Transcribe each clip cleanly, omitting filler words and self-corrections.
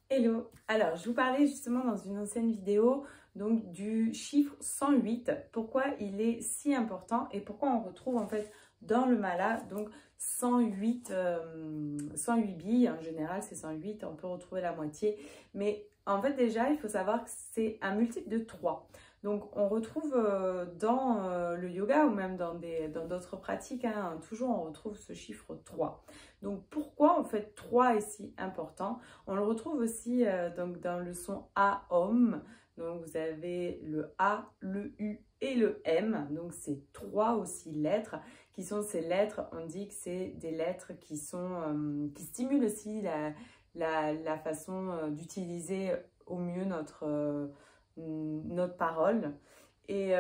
Hello! Alors, je vous parlais justement dans une ancienne vidéo donc du chiffre 108, pourquoi il est si important et pourquoi on retrouve en fait dans le mala donc 108, 108 billes, en général c'est 108, on peut retrouver la moitié, mais en fait déjà il faut savoir que c'est un multiple de 3. Donc on retrouve dans le yoga ou même dans d'autres pratiques, hein, toujours on retrouve ce chiffre 3. Donc pourquoi en fait 3 est si important? On le retrouve aussi donc dans le son A-OM. Donc vous avez le A, le U et le M. Donc c'est 3 aussi lettres qui sont ces lettres. On dit que c'est des lettres qui stimulent aussi la façon d'utiliser au mieux notre parole. Et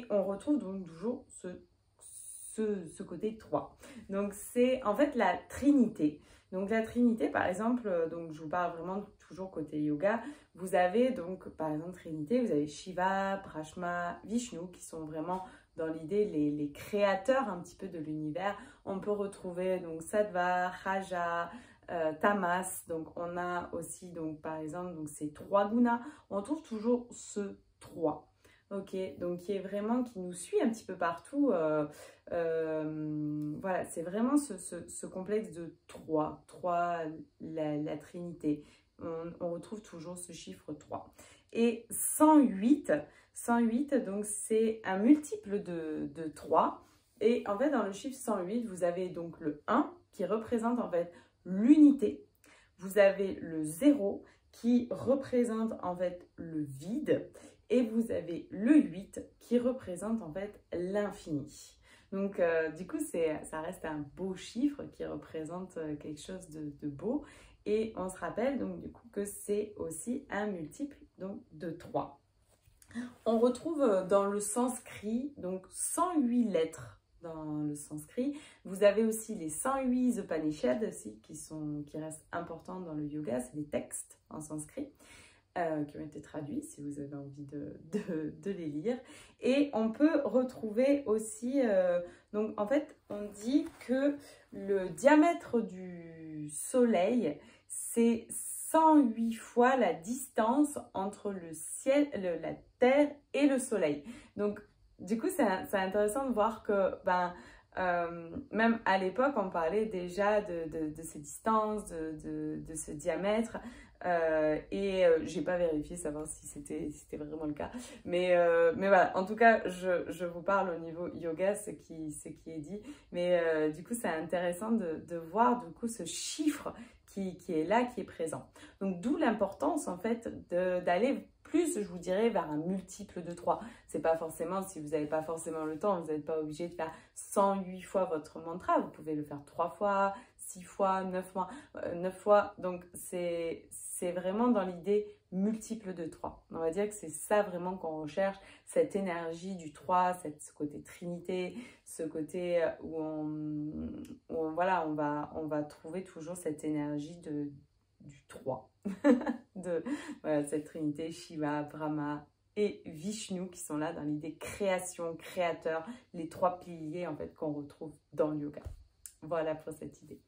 on retrouve donc toujours ce côté 3. Donc c'est en fait la Trinité. Donc la Trinité, par exemple, donc je vous parle vraiment toujours côté yoga, vous avez donc par exemple Trinité, vous avez Shiva, Brahma, Vishnu qui sont vraiment dans l'idée les créateurs un petit peu de l'univers. On peut retrouver donc Sattva, Raja, Tamas, donc on a aussi donc par exemple donc ces 3 gunas, on trouve toujours ce 3. Ok, donc qui nous suit un petit peu partout. Voilà, c'est vraiment ce complexe de 3, la Trinité. On retrouve toujours ce chiffre 3. Et 108, donc c'est un multiple de 3. Et en fait, dans le chiffre 108, vous avez donc le 1 qui représente en fait l'unité. Vous avez le 0 qui représente en fait le vide. Et vous avez le 8 qui représente en fait l'infini. Donc du coup, ça reste un beau chiffre qui représente quelque chose de beau. Et on se rappelle donc du coup que c'est aussi un multiple donc, de 3. On retrouve dans le sanskrit donc 108 lettres dans le sanskrit. Vous avez aussi les 108 Upanishads aussi qui restent importants dans le yoga, c'est des textes en sanskrit. Qui ont été traduits si vous avez envie de les lire. Et on peut retrouver aussi, donc en fait on dit que le diamètre du soleil c'est 108 fois la distance entre le ciel, la terre et le soleil. Donc du coup c'est intéressant de voir que même à l'époque on parlait déjà de ces distances, de ce diamètre. J'ai pas vérifié savoir si c'était vraiment le cas, mais voilà, en tout cas je vous parle au niveau yoga ce qui est dit, mais du coup c'est intéressant de voir du coup ce chiffre qui est là, qui est présent. Donc d'où l'importance en fait d'aller plus, je vous dirais, vers un multiple de 3. C'est pas forcément, si vous n'avez pas forcément le temps, vous n'êtes pas obligé de faire 108 fois votre mantra, vous pouvez le faire 3 fois, 6 fois, 9 fois, donc c'est vraiment dans l'idée multiple de 3. On va dire que c'est ça vraiment qu'on recherche, cette énergie du 3, ce côté trinité, ce côté où voilà, on va trouver toujours cette énergie du 3. Voilà, cette trinité, Shiva, Brahma et Vishnu qui sont là dans l'idée création, créateur, les 3 piliers en fait qu'on retrouve dans le yoga. Voilà pour cette idée.